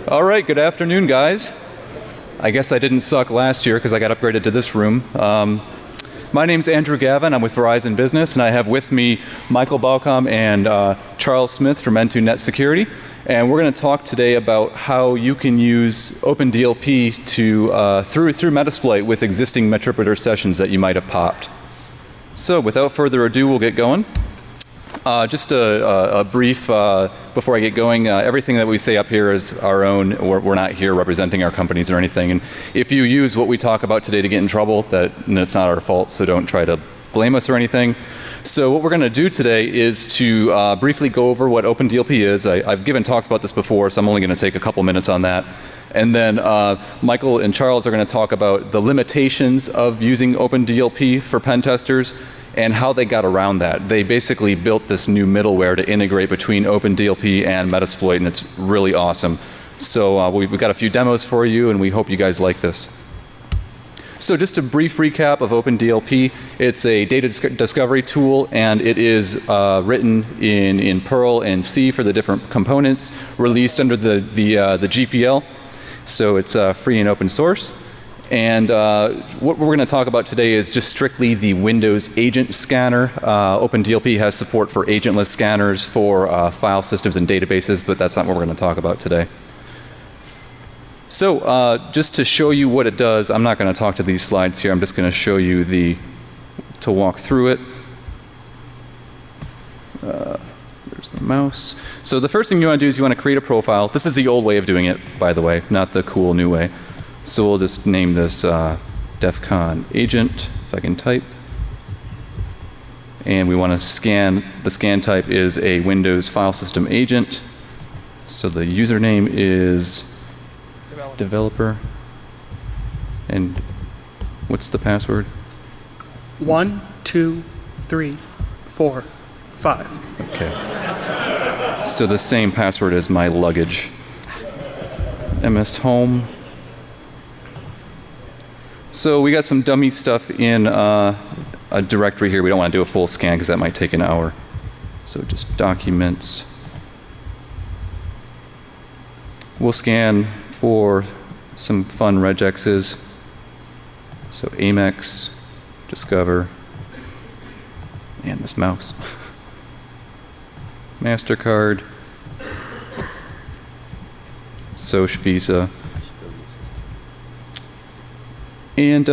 All right, good afternoon, guys. I guess I didn't suck last year because I got upgraded to this room. My name's Andrew Gavin. I'm with Verizon Business, and I have with me Michael Balcom and Charles Smith from N2 Net Security. And we're going to talk today about how you can use OpenDLP to through Metasploit with existing Metripreter sessions that you might have popped. So without further ado, we'll get going. Just a brief before I get going. Everything that we say up here is our own. We're not here representing our companies or anything. And if you use what we talk about today to get in trouble, that's not our fault. So don't try to blame us or anything. So what we're going to do today is to briefly go over what OpenDLP is. I've given talks about this before, so I'm only going to take a couple minutes on that. And then Michael and Charles are going to talk about the limitations of using OpenDLP for pen testers and how they got around that. They basically built this new middleware to integrate between OpenDLP and Metasploit, and it's really awesome. So we've got a few demos for you, and we hope you guys like this. So just a brief recap of OpenDLP. It's a data discovery tool, and it is written in Perl and C for the different components, released under the GPL. So it's free and open source. And what we're going to talk about today is just strictly the Windows agent scanner. OpenDLP has support for agentless scanners for file systems and databases, but that's not what we're going to talk about today. So just to show you what it does, I'm not going to talk to these slides here. I'm just going to show you to walk through it. There's the mouse. So the first thing you want to do is you want to create a profile. This is the old way of doing it, by the way, not the cool new way. So we'll just name this DEFCON agent, if I can type. And we want to scan, the scan type is a Windows file system agent. So the username is developer. And what's the password? 1, 2, 3, 4, 5. Okay. So the same password as my luggage. MS Home. So we got some dummy stuff in a directory here. We don't want to do a full scan because that might take an hour. So just documents. We'll scan for some fun regexes. So Amex, Discover, and this mouse. MasterCard, Soch Visa. And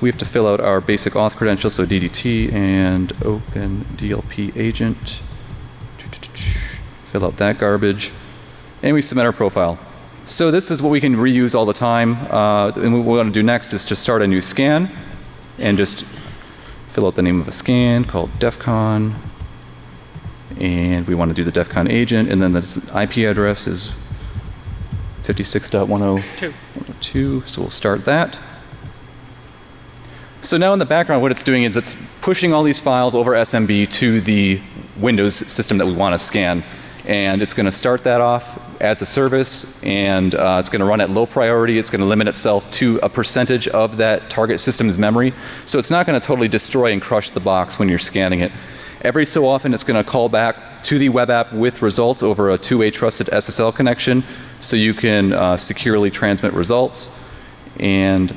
we have to fill out our basic auth credentials, so DDT and OpenDLP agent. Fill out that garbage. And we submit our profile. So this is what we can reuse all the time. And what we want to do next is just start a new scan and just fill out the name of a scan called DEFCON. And we want to do the DEFCON agent, and then the IP address is 56.102. So we'll start that. So now in the background, what it's doing is it's pushing all these files over SMB to the Windows system that we want to scan. And it's going to start that off as a service, and it's going to run at low priority. It's going to limit itself to a percentage of that target system's memory. So it's not going to totally destroy and crush the box when you're scanning it. Every so often, it's going to call back to the web app with results over a two-way trusted SSL connection, so you can securely transmit results. And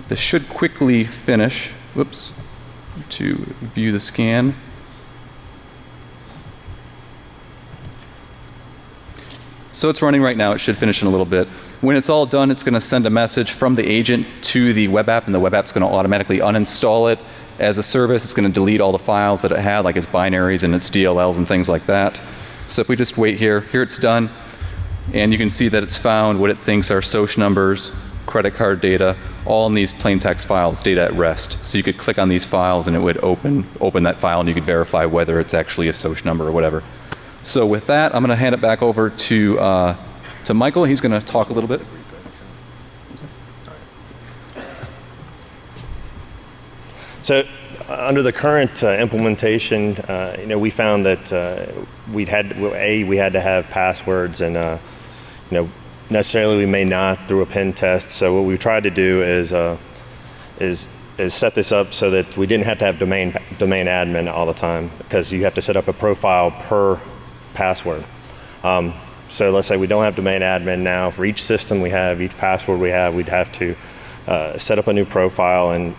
this should quickly finish, whoops, to view the scan. So it's running right now. It should finish in a little bit. When it's all done, it's going to send a message from the agent to the web app, and the web app's going to automatically uninstall it as a service. It's going to delete all the files that it had, like its binaries and its DLLs and things like that. So if we just wait here it's done. And you can see that it's found what it thinks are Soch numbers, credit card data, all in these plain text files, data at rest. So you could click on these files and it would open that file, and you could verify whether it's actually a Soch number or whatever. So with that, I'm going to hand it back over to Michael. He's going to talk a little bit. So under the current implementation, we found that we had to have passwords, and necessarily we may not through a pen test. So what we tried to do is set this up so that we didn't have to have domain admin all the time, because you have to set up a profile per password. So let's say we don't have domain admin now. For each system we have, each password we have, we'd have to set up a new profile, and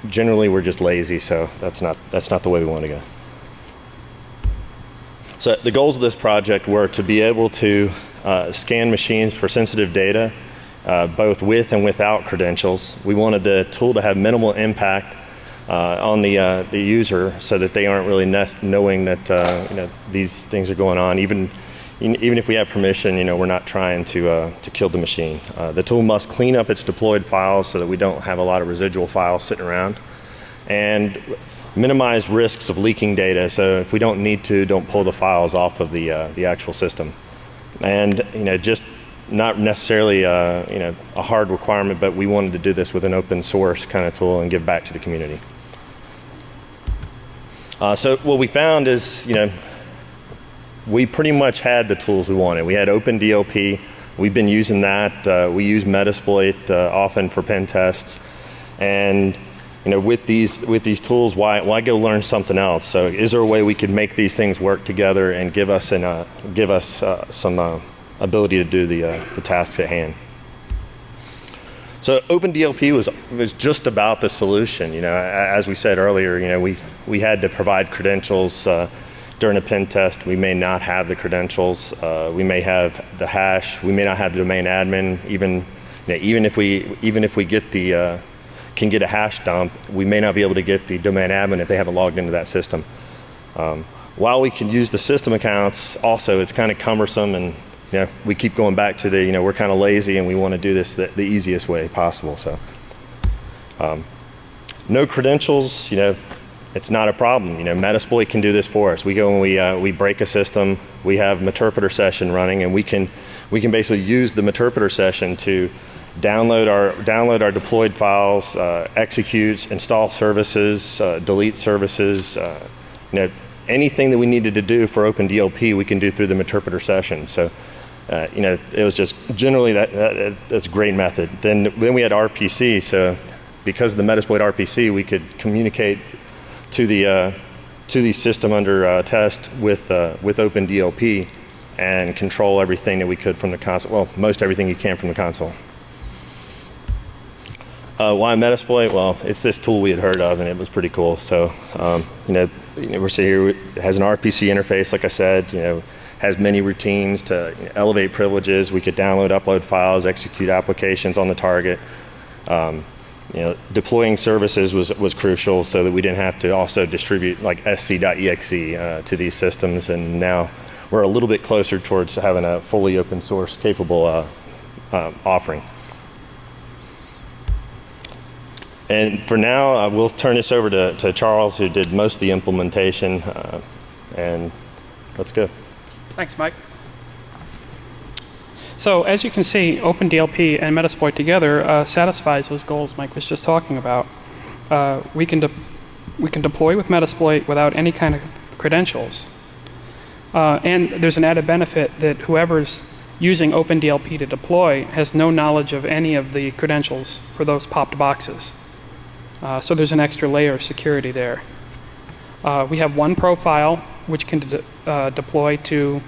generally we're just lazy, so that's not the way we want to go. So the goals of this project were to be able to scan machines for sensitive data, both with and without credentials. We wanted the tool to have minimal impact on the user, so that they aren't really knowing that these things are going on. Even if we have permission, we're not trying to kill the machine. The tool must clean up its deployed files so that we don't have a lot of residual files sitting around, and minimize risks of leaking data. So if we don't need to, don't pull the files off of the actual system. And just not necessarily a hard requirement, but we wanted to do this with an open source kind of tool and give back to the community. So what we found is, we pretty much had the tools we wanted. We had OpenDLP. We've been using that. We use Metasploit often for pen tests. And with these tools, why go learn something else? So is there a way we could make these things work together and give us some ability to do the tasks at hand? So OpenDLP was just about the solution. As we said earlier, we had to provide credentials during a pen test. We may not have the credentials. We may have the hash. We may not have the domain admin. Even if we can get a hash dump, we may not be able to get the domain admin if they haven't logged into that system. While we can use the system accounts, also it's kind of cumbersome, and we keep going back to we're kind of lazy and we want to do this the easiest way possible. So no credentials, it's not a problem. Metasploit can do this for us. We go and we break a system. We have an Meterpreter session running, and we can basically use the Meterpreter session to download our deployed files, execute, install services, delete services. Anything that we needed to do for OpenDLP, we can do through the Meterpreter session. So it was just generally that's a great method. Then we had RPC. So because of the Metasploit RPC, we could communicate to the system under test with OpenDLP and control everything that we could from the console. Well, most everything you can from the console. Why Metasploit? Well, it's this tool we had heard of, and it was pretty cool. So we're sitting here. It has an RPC interface, like I said. Has many routines to elevate privileges. We could download, upload files, execute applications on the target. Deploying services was crucial, so that we didn't have to also distribute like sc.exe to these systems. And now we're a little bit closer towards having a fully open source capable offering. And for now, we'll turn this over to Charles, who did most of the implementation, and let's go. Thanks, Mike. So as you can see, OpenDLP and Metasploit together satisfies those goals Mike was just talking about. We can deploy with Metasploit without any kind of credentials. And there's an added benefit that whoever's using OpenDLP to deploy has no knowledge of any of the credentials for those popped boxes. So there's an extra layer of security there. We have one profile which can deploy to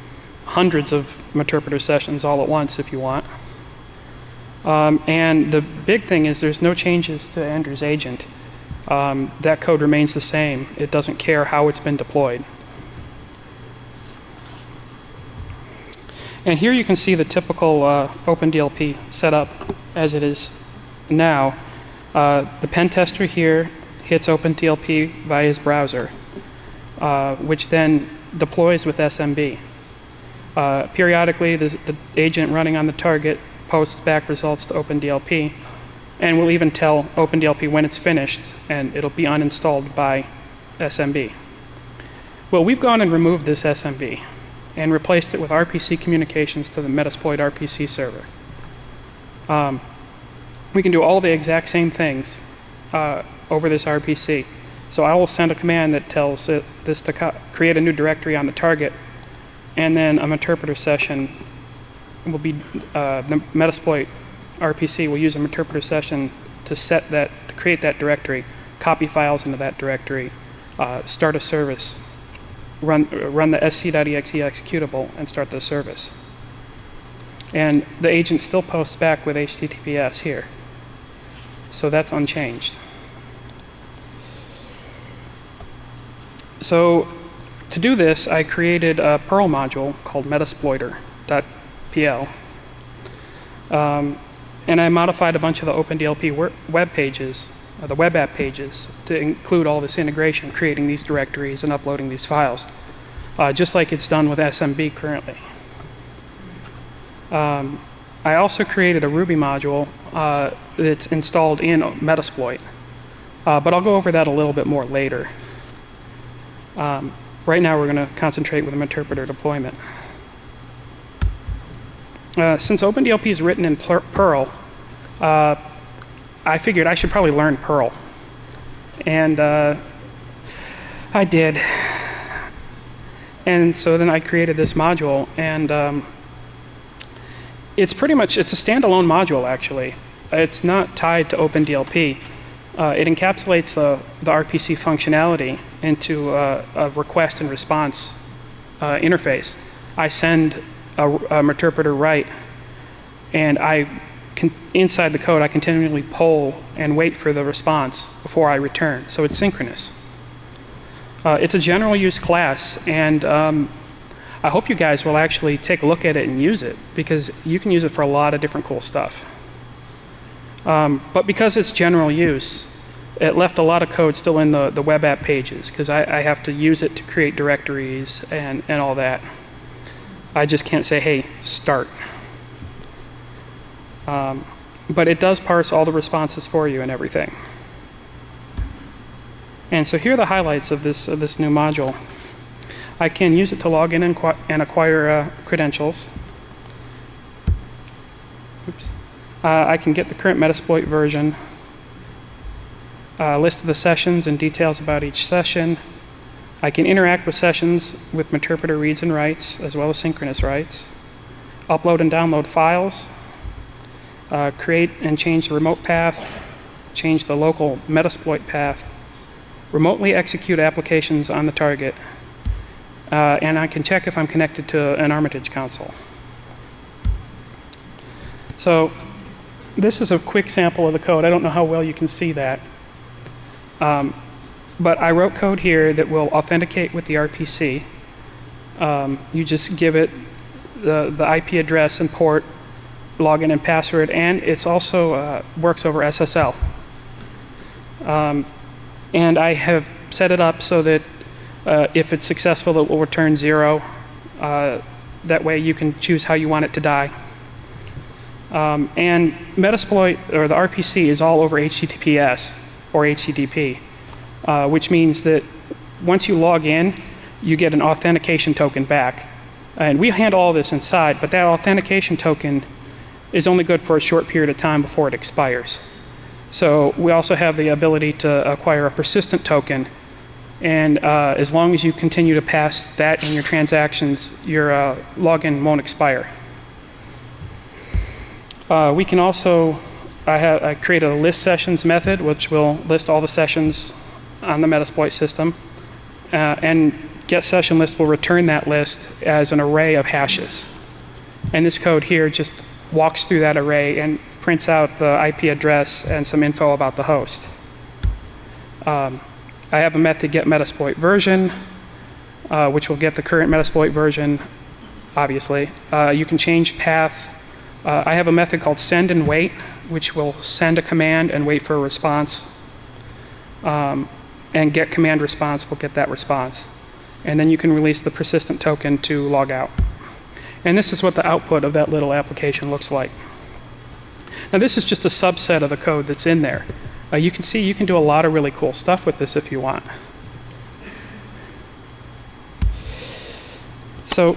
hundreds of Meterpreter sessions all at once if you want. And the big thing is there's no changes to Andrew's agent. That code remains the same. It doesn't care how it's been deployed. And here you can see the typical OpenDLP setup as it is now. The pen tester here hits OpenDLP via his browser, which then deploys with SMB. Periodically, the agent running on the target posts back results to OpenDLP, and will even tell OpenDLP when it's finished, and it'll be uninstalled by SMB. Well, we've gone and removed this SMB and replaced it with RPC communications to the Metasploit RPC server. We can do all the exact same things over this RPC. So I will send a command that tells this to create a new directory on the target, and then a Meterpreter session will be, the Metasploit RPC will use a Meterpreter session to create that directory, copy files into that directory, start a service, run the sc.exe executable, and start the service. And the agent still posts back with HTTPS here. So that's unchanged. So to do this, I created a Perl module called metasploiter.pl. And I modified a bunch of the OpenDLP web pages, the web app pages, to include all this integration, creating these directories and uploading these files, just like it's done with SMB currently. I also created a Ruby module that's installed in Metasploit, but I'll go over that a little bit more later. Right now we're going to concentrate with an interpreter deployment. Since OpenDLP is written in Perl, I figured I should probably learn Perl. And I did. And so then I created this module, and it's a standalone module, actually. It's not tied to OpenDLP. It encapsulates the RPC functionality into a request and response interface. I send a interpreter write, and inside the code I continually poll and wait for the response before I return, so it's synchronous. It's a general use class, and I hope you guys will actually take a look at it and use it, because you can use it for a lot of different cool stuff. But because it's general use, it left a lot of code still in the web app pages, because I have to use it to create directories and all that. I just can't say, hey, start. But it does parse all the responses for you and everything. And so here are the highlights of this new module. I can use it to log in and acquire credentials. Oops. I can get the current Metasploit version, list of the sessions and details about each session. I can interact with sessions with interpreter reads and writes, as well as synchronous writes. Upload and download files. Create and change the remote path. Change the local Metasploit path. Remotely execute applications on the target. And I can check if I'm connected to an Armitage console. So this is a quick sample of the code. I don't know how well you can see that. But I wrote code here that will authenticate with the RPC. You just give it the IP address and port, login and password, and it's also works over SSL. And I have set it up so that if it's successful, it will return 0. That way you can choose how you want it to die. And Metasploit, or the RPC, is all over HTTPS or HTTP, which means that once you log in, you get an authentication token back. And we handle all this inside, but that authentication token is only good for a short period of time before it expires. So we also have the ability to acquire a persistent token, and as long as you continue to pass that in your transactions, your login won't expire. We can also, I created a list sessions method, which will list all the sessions on the Metasploit system, and get session list will return that list as an array of hashes. And this code here just walks through that array and prints out the IP address and some info about the host. I have a method get Metasploit version, which will get the current Metasploit version, obviously. You can change path. I have a method called send and wait, which will send a command and wait for a response. And get command response will get that response. And then you can release the persistent token to log out. And this is what the output of that little application looks like. Now this is just a subset of the code that's in there. You can see you can do a lot of really cool stuff with this if you want. So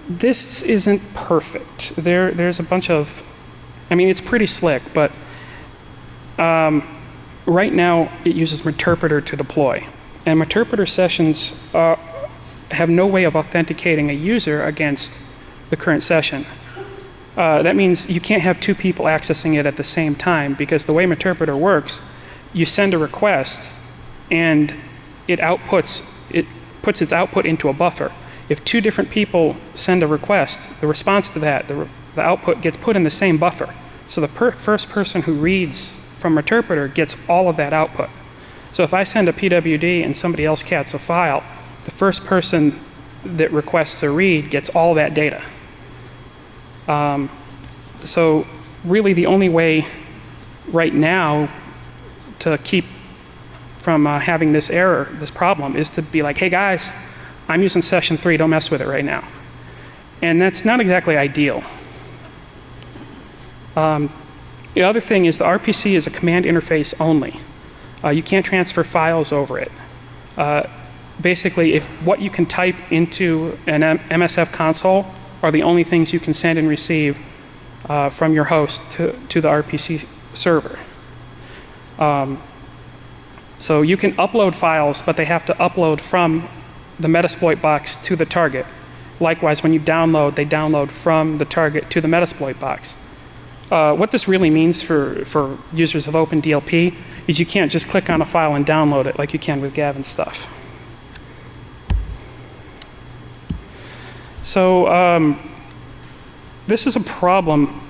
this isn't perfect. There's a bunch of, I mean, it's pretty slick, but right now it uses Meterpreter to deploy. And Meterpreter sessions have no way of authenticating a user against the current session. That means you can't have two people accessing it at the same time, because the way Meterpreter works, you send a request and it puts its output into a buffer. If two different people send a request, the response to that, the output gets put in the same buffer. So the first person who reads from interpreter gets all of that output. So if I send a PWD and somebody else cats a file, the first person that requests a read gets all that data. So really the only way right now to keep from having this error, this problem, is to be like, hey guys, I'm using session 3, don't mess with it right now. And that's not exactly ideal. The other thing is the RPC is a command interface only. You can't transfer files over it. Basically, if what you can type into an MSF console are the only things you can send and receive from your host to the RPC server. So you can upload files, but they have to upload from the Metasploit box to the target. Likewise, when you download, they download from the target to the Metasploit box. What this really means for users of OpenDLP is you can't just click on a file and download it like you can with Gavin's stuff. So this is a problem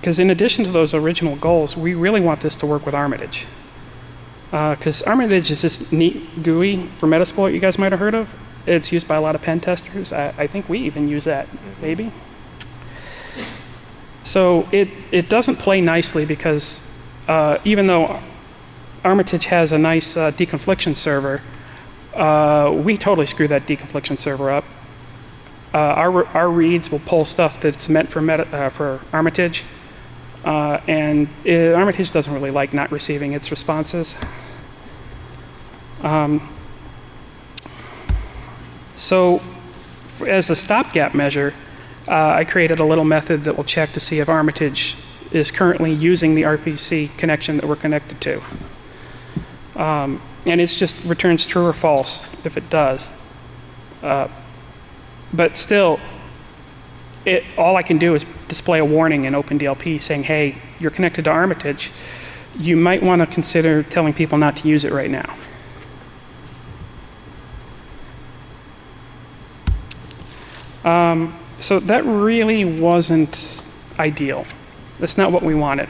because in addition to those original goals, we really want this to work with Armitage. Because Armitage is this neat GUI for Metasploit you guys might have heard of. It's used by a lot of pen testers. I think we even use that, maybe. So it doesn't play nicely because even though Armitage has a nice deconfliction server, we totally screw that deconfliction server up. Our reads will pull stuff that's meant for Armitage, and Armitage doesn't really like not receiving its responses. So as a stopgap measure, I created a little method that will check to see if Armitage is currently using the RPC connection that we're connected to. And it just returns true or false if it does. But still, all I can do is display a warning in OpenDLP saying, hey, you're connected to Armitage. You might want to consider telling people not to use it right now. So that really wasn't ideal. That's not what we wanted.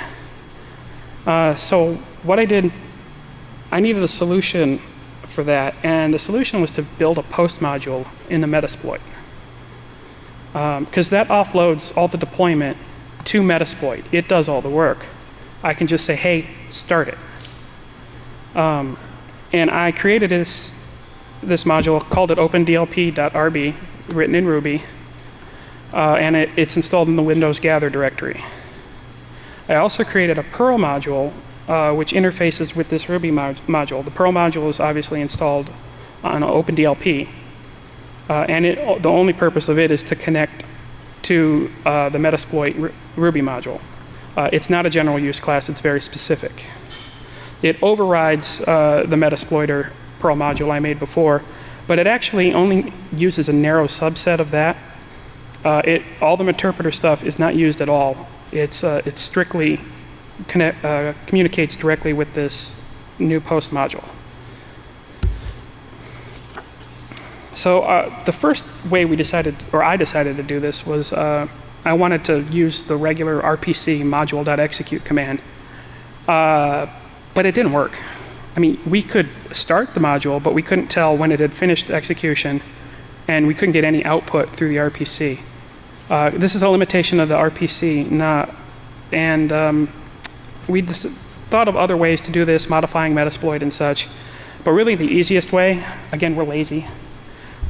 So what I did, I needed a solution for that, and the solution was to build a post module in the Metasploit. Because that offloads all the deployment to Metasploit. It does all the work. I can just say, hey, start it. And I created this module, called it opendlp.rb, written in Ruby. And it's installed in the Windows Gather directory. I also created a Perl module which interfaces with this Ruby module. The Perl module is obviously installed on OpenDLP. And the only purpose of it is to connect to the Metasploit Ruby module. It's not a general use class, it's very specific. It overrides the Metasploiter Perl module I made before, but it actually only uses a narrow subset of that. All the interpreter stuff is not used at all. It's strictly communicates directly with this new post module. So the first way I decided to do this was I wanted to use the regular RPC module.execute command, but it didn't work. I mean, we could start the module, but we couldn't tell when it had finished execution, and we couldn't get any output through the RPC. This is a limitation of the RPC, and we just thought of other ways to do this, modifying Metasploit and such. But really the easiest way, again, we're lazy,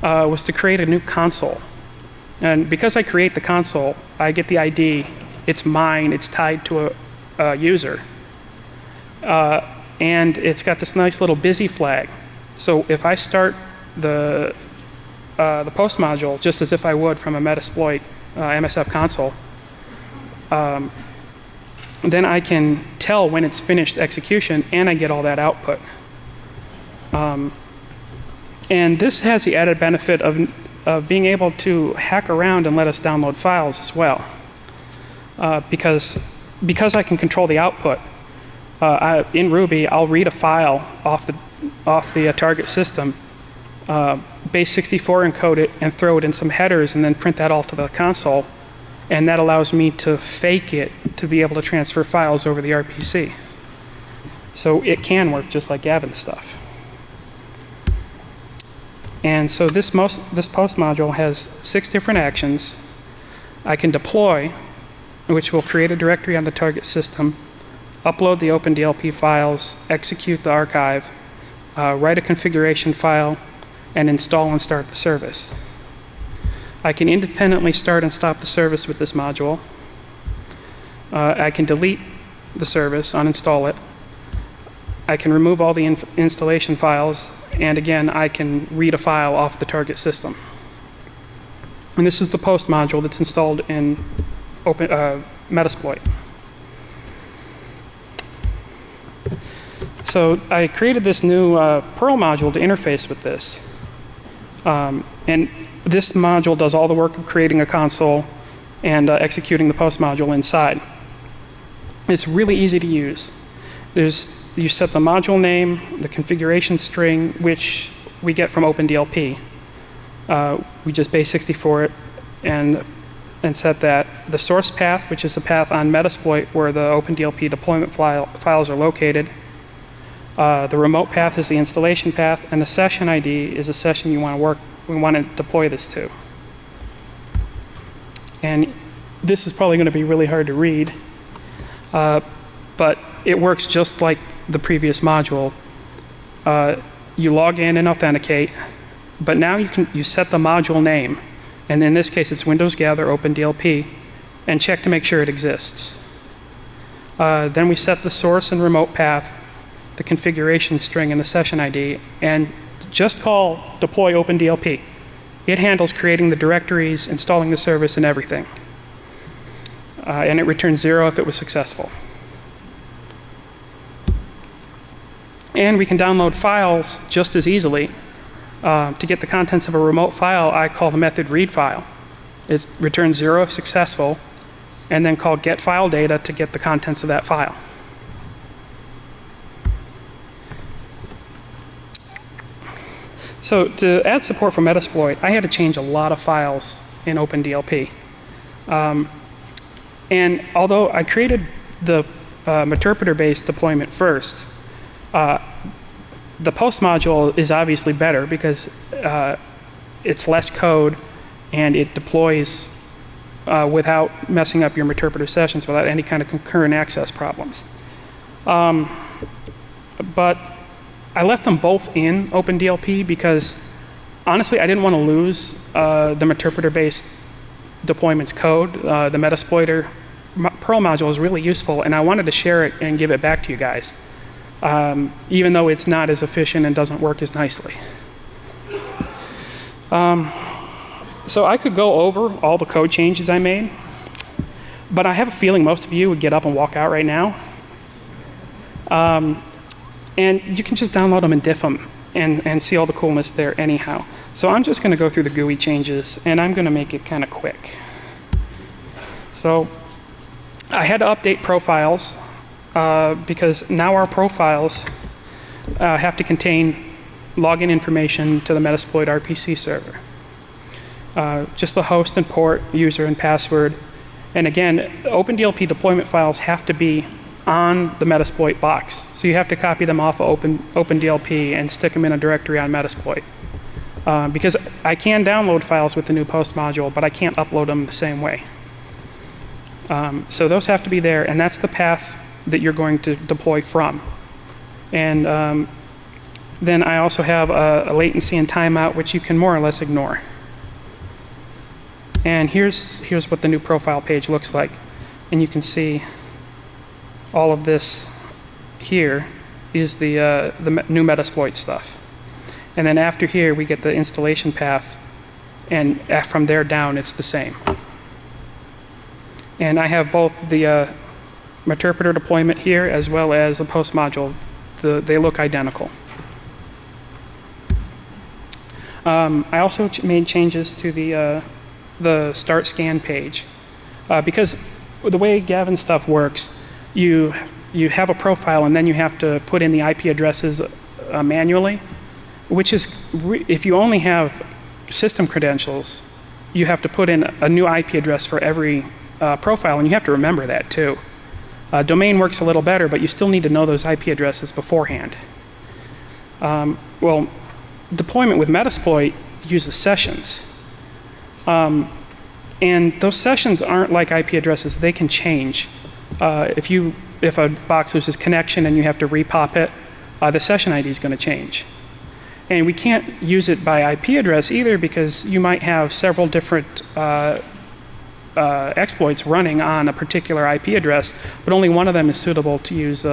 was to create a new console. And because I create the console, I get the ID. It's mine. It's tied to a user. And it's got this nice little busy flag. So if I start the post module just as if I would from a Metasploit MSF console, then I can tell when it's finished execution, and I get all that output. And this has the added benefit of being able to hack around and let us download files as well. Because I can control the output, in Ruby, I'll read a file off the target system, base 64 encode it and throw it in some headers and then print that all to the console. And that allows me to fake it to be able to transfer files over the RPC. So it can work just like Gavin's stuff. And so this post module has 6 different actions. I can deploy, which will create a directory on the target system, upload the OpenDLP files, execute the archive, write a configuration file, and install and start the service. I can independently start and stop the service with this module. I can delete the service, uninstall it. I can remove all the installation files, and again, I can read a file off the target system. And this is the post module that's installed in Metasploit. So I created this new Perl module to interface with this. And this module does all the work of creating a console and executing the post module inside. It's really easy to use. You set the module name, the configuration string, which we get from OpenDLP. We just base 64 it and set that. The source path, which is the path on Metasploit where the OpenDLP deployment files are located. The remote path is the installation path, and the session ID is a session we want to deploy this to. And this is probably going to be really hard to read, but it works just like the previous module. You log in and authenticate, but now you set the module name, and in this case it's Windows Gather OpenDLP, and check to make sure it exists. Then we set the source and remote path, the configuration string, and the session ID, and just call deploy OpenDLP. It handles creating the directories, installing the service, and everything. And it returns 0 if it was successful. And we can download files just as easily. To get the contents of a remote file, I call the method read file. It returns 0 if successful, and then call get file data to get the contents of that file. So to add support for Metasploit, I had to change a lot of files in OpenDLP. And although I created the interpreter-based deployment first, the post module is obviously better because it's less code and it deploys without messing up your interpreter sessions, without any kind of concurrent access problems. But I left them both in OpenDLP because honestly I didn't want to lose the interpreter-based deployments code. The Metasploiter Perl module is really useful, and I wanted to share it and give it back to you guys. Even though it's not as efficient and doesn't work as nicely. So I could go over all the code changes I made, but I have a feeling most of you would get up and walk out right now. And you can just download them and diff them and see all the coolness there anyhow. So I'm just going to go through the GUI changes, and I'm going to make it kind of quick. So I had to update profiles. Because now our profiles have to contain login information to the Metasploit RPC server. Just the host and port, user and password. And again, OpenDLP deployment files have to be on the Metasploit box. So you have to copy them off of OpenDLP and stick them in a directory on Metasploit. Because I can download files with the new post module, but I can't upload them the same way. So those have to be there, and that's the path that you're going to deploy from. And then I also have a latency and timeout, which you can more or less ignore. And here's what the new profile page looks like. And you can see all of this here is the new Metasploit stuff. And then after here, we get the installation path, and from there down, it's the same. And I have both the interpreter deployment here as well as the post module. They look identical. I also made changes to the start scan page because the way Gavin stuff works, you have a profile and then you have to put in the IP addresses manually, which is if you only have system credentials, you have to put in a new IP address for every profile, and you have to remember that too. Domain works a little better, but you still need to know those IP addresses beforehand. Well, deployment with Metasploit uses sessions. And those sessions aren't like IP addresses. They can change. If a box loses connection and you have to repop it, the session ID is going to change. And we can't use it by IP address either, because you might have several different exploits running on a particular IP address, but only one of them is suitable to use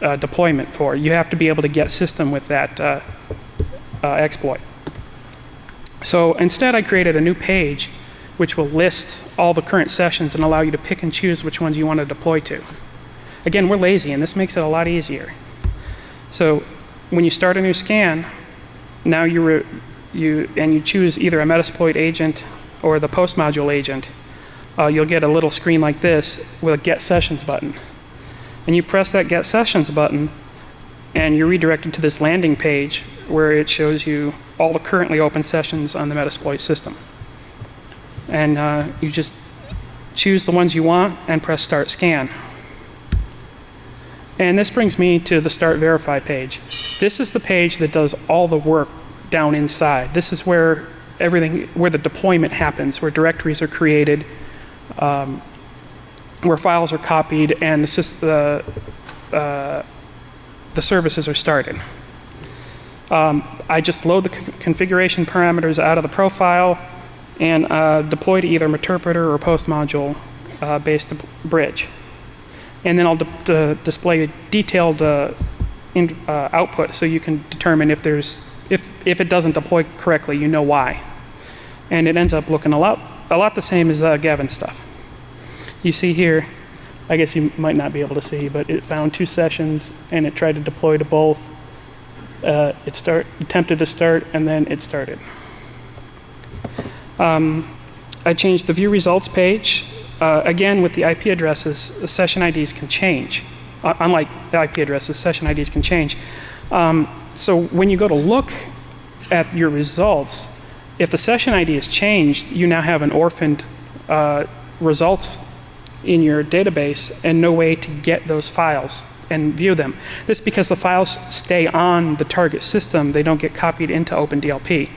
deployment for. You have to be able to get system with that exploit. So instead, I created a new page which will list all the current sessions and allow you to pick and choose which ones you want to deploy to. Again, we're lazy, and this makes it a lot easier. So when you start a new scan, now you choose either a Metasploit agent or the post module agent, you'll get a little screen like this with a Get Sessions button. And you press that Get Sessions button, and you're redirected to this landing page where it shows you all the currently open sessions on the Metasploit system. And you just choose the ones you want and press Start Scan. And this brings me to the Start Verify page. This is the page that does all the work down inside. This is where where the deployment happens, where directories are created, where files are copied, and the services are started. I just load the configuration parameters out of the profile and deploy to either Meterpreter or post module based bridge. And then I'll display a detailed output, so you can determine if it doesn't deploy correctly, you know why. And it ends up looking a lot the same as Gavin's stuff. You see here, I guess you might not be able to see, but it found 2 sessions and it tried to deploy to both. It attempted to start, and then it started. I changed the view results page. Again, with the IP addresses, the session IDs can change. Unlike the IP addresses, session IDs can change. So when you go to look at your results, if the session ID is changed, you now have an orphaned results in your database and no way to get those files and view them. This is because the files stay on the target system. They don't get copied into OpenDLP.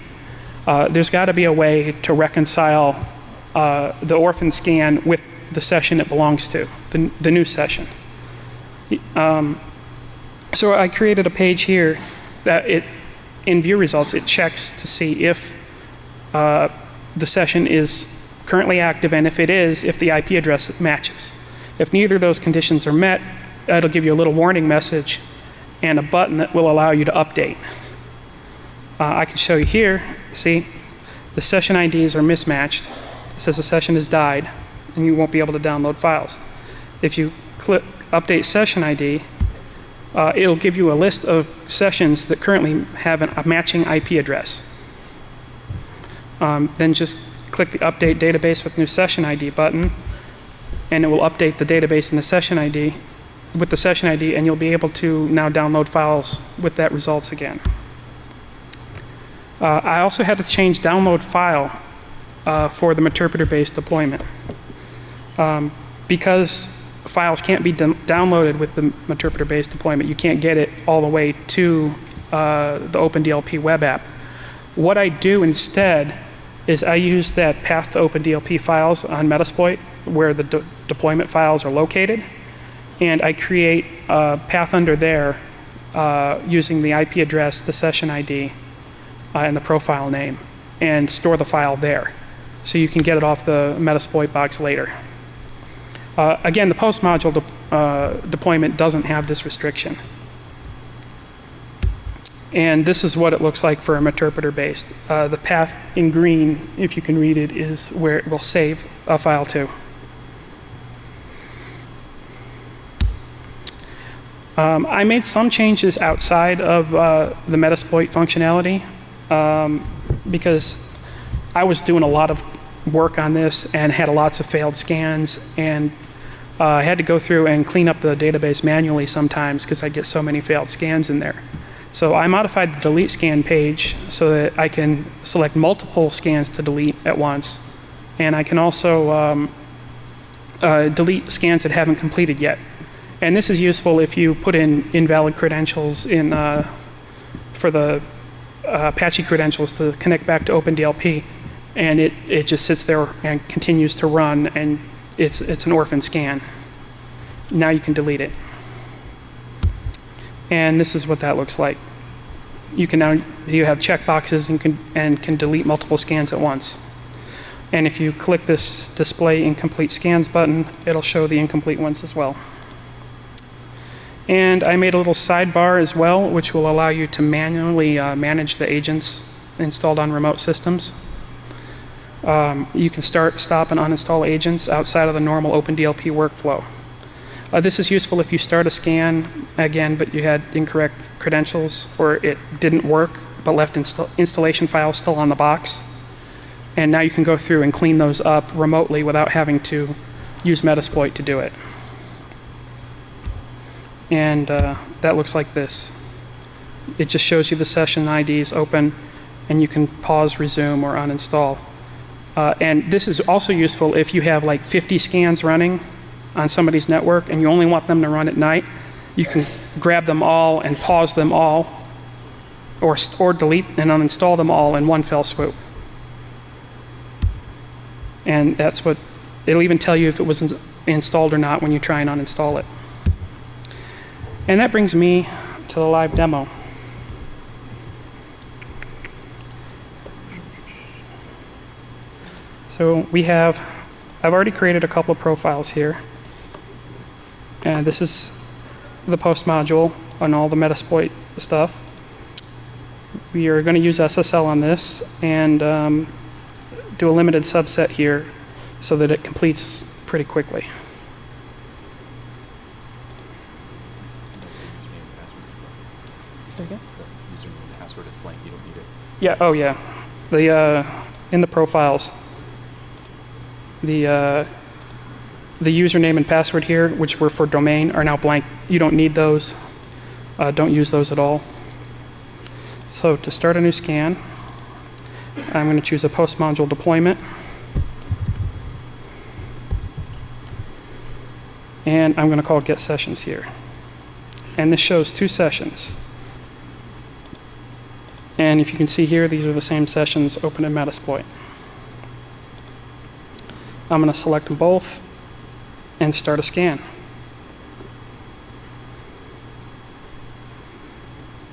There's got to be a way to reconcile the orphan scan with the session it belongs to, the new session. So I created a page here that in view results, it checks to see if the session is currently active, and if it is, if the IP address matches. If neither of those conditions are met, it'll give you a little warning message and a button that will allow you to update. I can show you here, see, the session IDs are mismatched. It says the session has died, and you won't be able to download files. If you click Update Session ID, it'll give you a list of sessions that currently have a matching IP address. Then just click the Update Database with New Session ID button, and it will update the database and the session ID with the session ID, and you'll be able to now download files with that results again. I also had to change download file for the Meterpreter-based deployment. Because files can't be downloaded with the Meterpreter-based deployment, you can't get it all the way to the OpenDLP web app. What I do instead is I use that path to OpenDLP files on Metasploit, where the deployment files are located, and I create a path under there using the IP address, the session ID, and the profile name, and store the file there, so you can get it off the Metasploit box later. Again, the post module deployment doesn't have this restriction. And this is what it looks like for a Meterpreter based. The path in green, if you can read it, is where it will save a file to. I made some changes outside of the Metasploit functionality because I was doing a lot of work on this and had lots of failed scans, and I had to go through and clean up the database manually sometimes because I get so many failed scans in there. So I modified the delete scan page so that I can select multiple scans to delete at once. And I can also delete scans that haven't completed yet. And this is useful if you put in invalid credentials in, for the Apache credentials to connect back to OpenDLP. And it just sits there and continues to run, and it's an orphan scan. Now you can delete it. And this is what that looks like. You have checkboxes and can delete multiple scans at once. And if you click this display incomplete scans button, it'll show the incomplete ones as well. And I made a little sidebar as well, which will allow you to manually manage the agents installed on remote systems. You can start, stop, and uninstall agents outside of the normal OpenDLP workflow. This is useful if you start a scan, again, but you had incorrect credentials, or it didn't work, but left installation files still on the box. And now you can go through and clean those up remotely without having to use Metasploit to do it. And that looks like this. It just shows you the session IDs open, and you can pause, resume, or uninstall. And this is also useful if you have like 50 scans running on somebody's network and you only want them to run at night. You can grab them all and pause them all, or delete and uninstall them all in one fell swoop. And that's what, it'll even tell you if it was installed or not when you try and uninstall it. And that brings me to the live demo. So I've already created a couple of profiles here. And this is the post module on all the Metasploit stuff. We are going to use SSL on this and do a limited subset here so that it completes pretty quickly. Say again? The username and password is blank. You don't need it. Yeah. Oh, yeah. In the profiles, the username and password here, which were for domain, are now blank. You don't need those. Don't use those at all. So to start a new scan, I'm going to choose a post module deployment. And I'm going to call get sessions here. And this shows 2 sessions. And if you can see here, these are the same sessions open in Metasploit. I'm going to select them both and start a scan.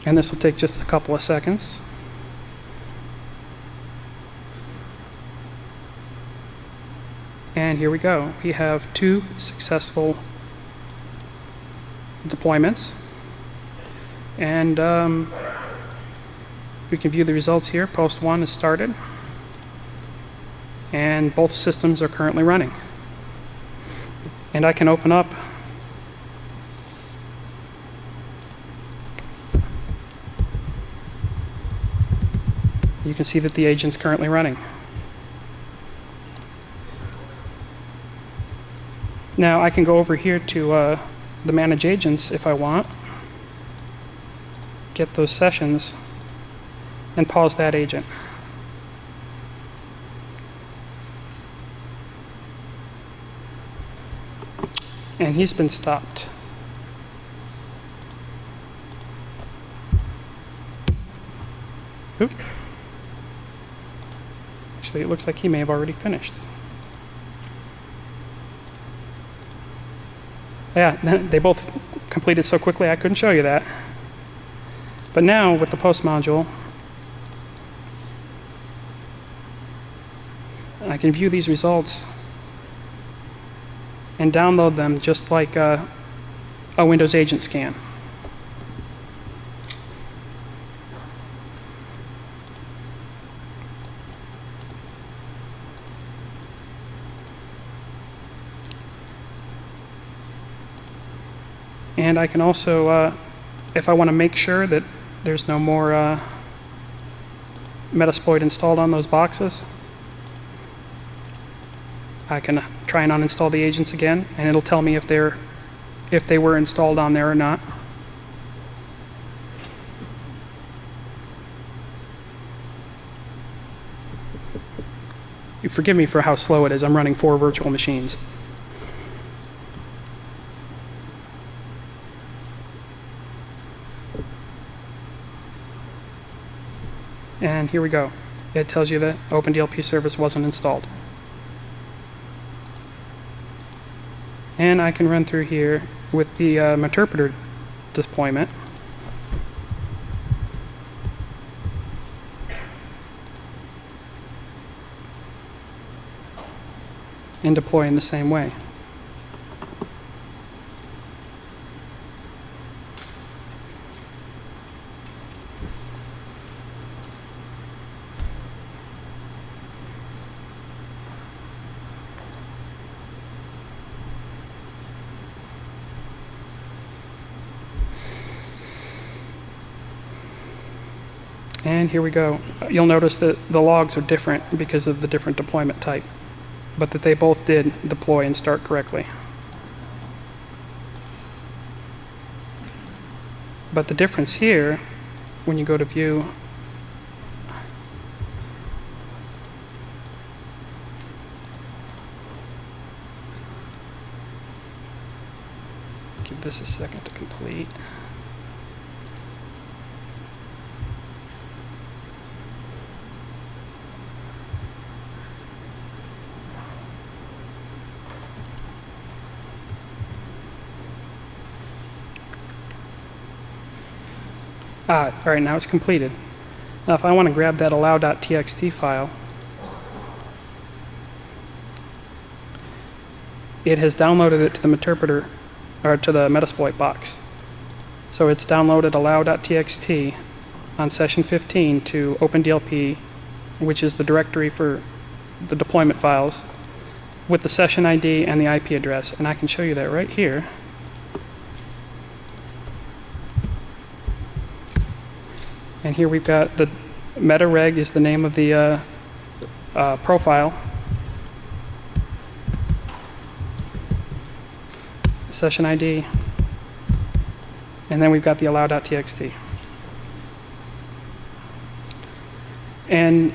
And this will take just a couple of seconds. And here we go. We have 2 successful deployments. And we can view the results here. Post 1 is started. And both systems are currently running. And I can open up you can see that the agent's currently running. Now I can go over here to the manage agents if I want, get those sessions, and pause that agent. And he's been stopped. Oop. Actually, it looks like he may have already finished. Yeah, they both completed so quickly I couldn't show you that. But now with the post module, I can view these results and download them just like a Windows agent scan. And I can also, if I want to make sure that there's no more Metasploit installed on those boxes, I can try and uninstall the agents again, and it'll tell me if they were installed on there or not. forgive me for how slow it is. I'm running 4 virtual machines. And here we go. It tells you that OpenDLP service wasn't installed. And I can run through here with the interpreter deployment. And deploy in the same way. And here we go. You'll notice that the logs are different because of the different deployment type, but that they both did deploy and start correctly. But the difference here, when you go to view, give this a second to complete. All right, now it's completed. Now, if I want to grab that allow.txt file, it has downloaded it to the interpreter, or to the Metasploit box. So it's downloaded allow.txt on session 15 to OpenDLP, which is the directory for the deployment files, with the session ID and the IP address. And I can show you that right here. And here we've got the meta-reg is the name of the profile. Session ID. And then we've got the allow.txt. And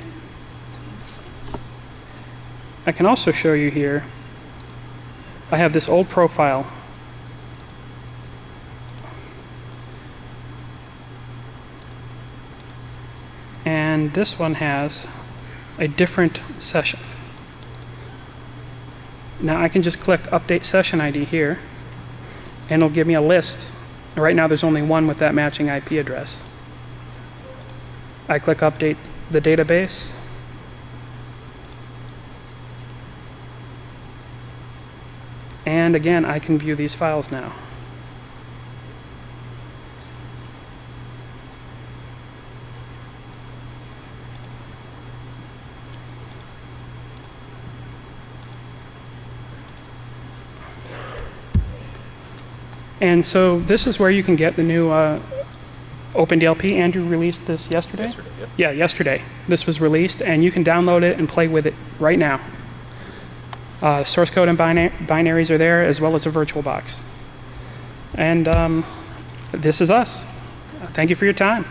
I can also show you here, I have this old profile. And this one has a different session. Now I can just click Update Session ID here, and it'll give me a list. Right now there's only one with that matching IP address. I click Update the database. And again, I can view these files now. And so this is where you can get the new OpenDLP. Andrew released this yesterday? Yesterday, yep. Yeah, yesterday. This was released, and you can download it and play with it right now. Source code and binaries are there, as well as a VirtualBox. And this is us. Thank you for your time.